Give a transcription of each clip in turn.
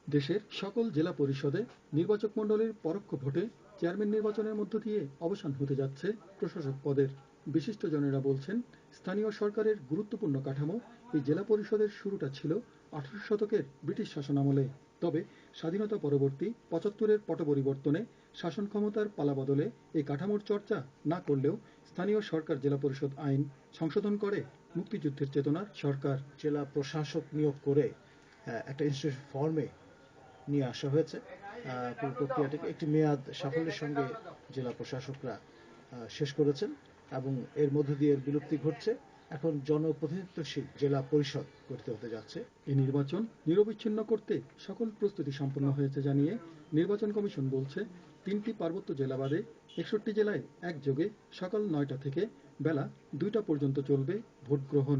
দেশের সকল জেলা পরিষদে নির্বাচক মণ্ডলীর পরোক্ষ ভোটে চেয়ারম্যান নির্বাচনের মধ্য দিয়ে অবসান হতে যাচ্ছে প্রশাসক পদের। বিশিষ্টজনেরা বলছেন, স্থানীয় সরকারের গুরুত্বপূর্ণ কাঠামো এই জেলা পরিষদের শুরুটা ছিল 18 শতকের ব্রিটিশ শাসনামলে। তবে স্বাধীনতা পরবর্তী 75-এর পট পরিবর্তনে শাসন ক্ষমতার পালাবদলে এই কাঠামোর চর্চা না করলেও স্থানীয় সরকার জেলা পরিষদ আইন সংশোধন করে মুক্তিযুদ্ধের চেতনার সরকার। জেলা প্রশাসক নিয়োগ করে একটা ইনস্টিটিউশন ফর্মে নিয়ে আসা হয়েছে। পুরো প্রক্রিয়াটিকে একটি মেয়াদ সাফল্যের সঙ্গে জেলা প্রশাসকরা শেষ করেছেন এবং এর মধ্য দিয়ে এর বিলুপ্তি ঘটছে। এখন জনপ্রতিনিধিত্বশীল জেলা পরিষদ গঠিত হতে যাচ্ছে। এই নির্বাচন নিরবিচ্ছিন্ন করতে সকল প্রস্তুতি সম্পন্ন হয়েছে জানিয়ে নির্বাচন কমিশন বলছে, 3টি পার্বত্য জেলা বাদে 61 জেলায় একযোগে সকাল 9টা থেকে বেলা 2টা পর্যন্ত চলবে ভোট গ্রহণ।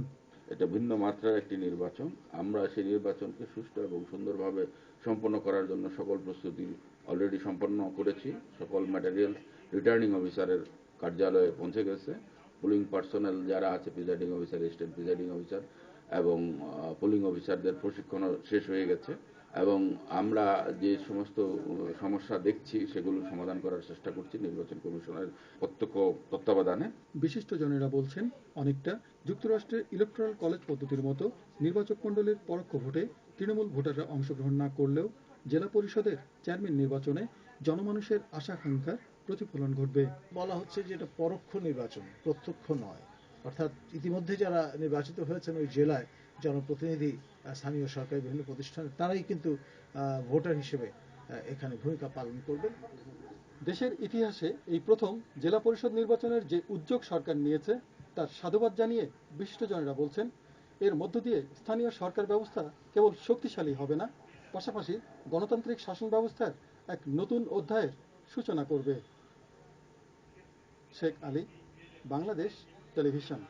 এটা ভিন্ন মাত্রার একটি নির্বাচন। আমরা সেই নির্বাচনকে সুষ্ঠু এবং সুন্দরভাবে সম্পন্ন করার জন্য সকল প্রস্তুতি অলরেডি সম্পন্ন করেছি। সকল ম্যাটেরিয়াল রিটার্নিং অফিসারের কার্যালয়ে পৌঁছে গেছে। পুলিং পার্সোনেল যারা আছে, presiding officer, state presiding officer এবং পুলিং অফিসারদের প্রশিক্ষণ শেষ হয়ে গেছে এবং আমরা যে সমস্ত সমস্যা দেখছি সেগুলো সমাধান করার চেষ্টা করছি নির্বাচন কমিশনের প্রত্যক্ষ তত্ত্বাবধানে। বিশিষ্টজনেরা বলছেন, অনেকটা যুক্তরাষ্ট্রের ইলেকট্রাল কলেজ পদ্ধতির মতো নির্বাচক মণ্ডলীর পরোক্ষ ভোটে তৃণমূল ভোটাররা অংশগ্রহণ না করলেও জেলা পরিষদের চেয়ারম্যান নির্বাচনে জনমানুষের আশা-আকাঙ্ক্ষার প্রতিফলন ঘটবে। বলা হচ্ছে যে এটা পরোক্ষ নির্বাচন, প্রত্যক্ষ নয়। অর্থাৎ ইতিমধ্যে যারা নির্বাচিত হয়েছেন ওই জেলায় জনপ্রতিনিধি, স্থানীয় সরকারি বিভিন্ন প্রতিষ্ঠানে, তারাই কিন্তু ভোটার হিসেবে এখানে ভূমিকা পালন করবেন। দেশের ইতিহাসে এই প্রথম জেলা পরিষদ নির্বাচনের যে উদ্যোগ সরকার নিয়েছে তার সাধুবাদ জানিয়ে বিশিষ্টজনেরা বলছেন, এর মধ্য দিয়ে স্থানীয় সরকার ব্যবস্থা কেবল শক্তিশালী হবে না, পাশাপাশি গণতান্ত্রিক শাসন ব্যবস্থার এক নতুন অধ্যায়ের সূচনা করবে। শেখ আলী, বাংলাদেশ টেলিভিশন।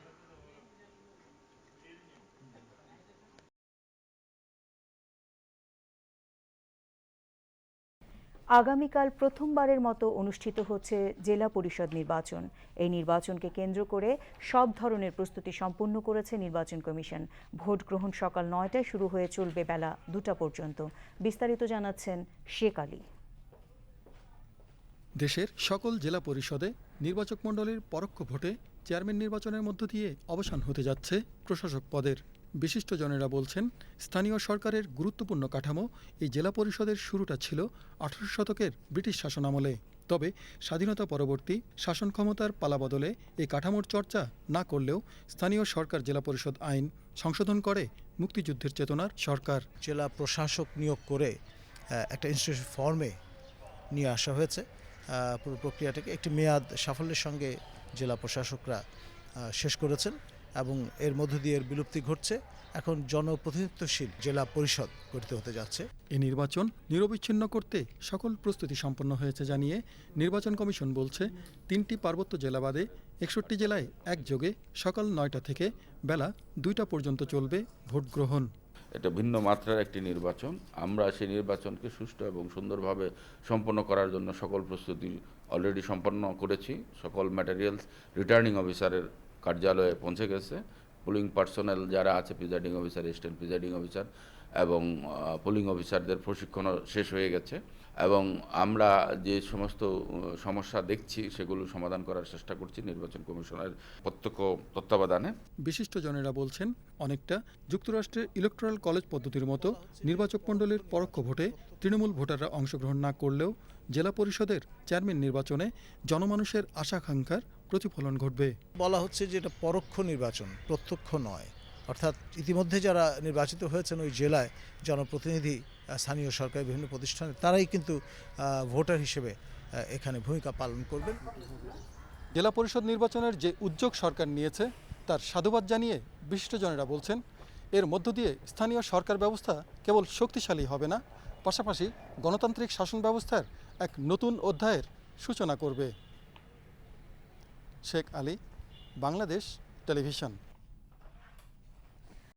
আগামীকাল প্রথমবারের মতো অনুষ্ঠিত হচ্ছে জেলা পরিষদ নির্বাচন। এই নির্বাচনকে কেন্দ্র করে সব ধরনের প্রস্তুতি সম্পন্ন করেছে নির্বাচন কমিশন। ভোট গ্রহণ সকাল 9টায় শুরু হয়ে চলবে বেলা 2টা পর্যন্ত। বিস্তারিত জানাচ্ছেন শেখ আলী। দেশের সকল জেলা পরিষদে নির্বাচক মণ্ডলীর পরোক্ষ ভোটে চেয়ারম্যান নির্বাচনের মধ্য দিয়ে অবসান হতে যাচ্ছে প্রশাসক পদের। বিশিষ্টজনেরা বলছেন, স্থানীয় সরকারের গুরুত্বপূর্ণ কাঠামো এই জেলা পরিষদের শুরুটা ছিল 18 শতকের ব্রিটিশ শাসনামলে। তবে স্বাধীনতা পরবর্তী শাসন ক্ষমতার পালাবদলে এই কাঠামোর চর্চা না করলেও স্থানীয় সরকার জেলা পরিষদ আইন সংশোধন করে মুক্তিযুদ্ধের চেতনার সরকার। জেলা প্রশাসক নিয়োগ করে একটা ইনস্টিটিউশন ফর্মে নিয়ে আসা হয়েছে। পুরো প্রক্রিয়াটিকে একটি মেয়াদ সাফল্যের সঙ্গে জেলা প্রশাসকরা শেষ করেছেন এবং এর মধ্য দিয়ে এর বিলুপ্তি ঘটছে। এখন জনপ্রতিনিধিত্বশীল জেলা পরিষদ গঠিত হতে যাচ্ছে। এই নির্বাচন নিরবিচ্ছিন্ন করতে সকল প্রস্তুতি সম্পন্ন হয়েছে জানিয়ে নির্বাচন কমিশন বলছে, 3টি পার্বত্য জেলা বাদে 61 জেলায় একযোগে সকাল 9টা থেকে বেলা 2টা পর্যন্ত চলবে ভোট গ্রহণ। এটা ভিন্ন মাত্রার একটি নির্বাচন। আমরা সেই নির্বাচনকে সুষ্ঠু এবং সুন্দরভাবে সম্পন্ন করার জন্য সকল প্রস্তুতি অলরেডি সম্পন্ন করেছি। সকল ম্যাটেরিয়ালস রিটার্নিং অফিসারের কার্যালয়ে পৌঁছে গেছে। পুলিং পার্সোনেল যারা আছে, presiding officer, state presiding officer এবং পুলিং অফিসারদের প্রশিক্ষণ শেষ হয়ে গেছে এবং আমরা যে সমস্ত সমস্যা দেখছি সেগুলো সমাধান করার চেষ্টা করছি নির্বাচন কমিশনের প্রত্যক্ষ তত্ত্বাবধানে। বিশিষ্টজনেরা বলছেন, অনেকটা যুক্তরাষ্ট্রের ইলেকট্রাল কলেজ পদ্ধতির মতো নির্বাচক মণ্ডলীর পরোক্ষ ভোটে তৃণমূল ভোটাররা অংশগ্রহণ না করলেও জেলা পরিষদের চেয়ারম্যান নির্বাচনে জনমানুষের আশা-আকাঙ্ক্ষার প্রতিফলন ঘটবে। বলা হচ্ছে যে এটা পরোক্ষ নির্বাচন, প্রত্যক্ষ নয়। অর্থাৎ ইতিমধ্যে যারা নির্বাচিত হয়েছেন ওই জেলায় জনপ্রতিনিধি, স্থানীয় সরকারি বিভিন্ন প্রতিষ্ঠানে, তারাই কিন্তু ভোটার হিসেবে এখানে ভূমিকা পালন করবেন। জেলা পরিষদ নির্বাচনের যে উদ্যোগ সরকার নিয়েছে তার সাধুবাদ জানিয়ে বিশিষ্টজনেরা বলছেন, এর মধ্য দিয়ে স্থানীয় সরকার ব্যবস্থা কেবল শক্তিশালী হবে না, পাশাপাশি গণতান্ত্রিক শাসন ব্যবস্থার এক নতুন অধ্যায়ের সূচনা করবে। শেখ আলী, বাংলাদেশ টেলিভিশন।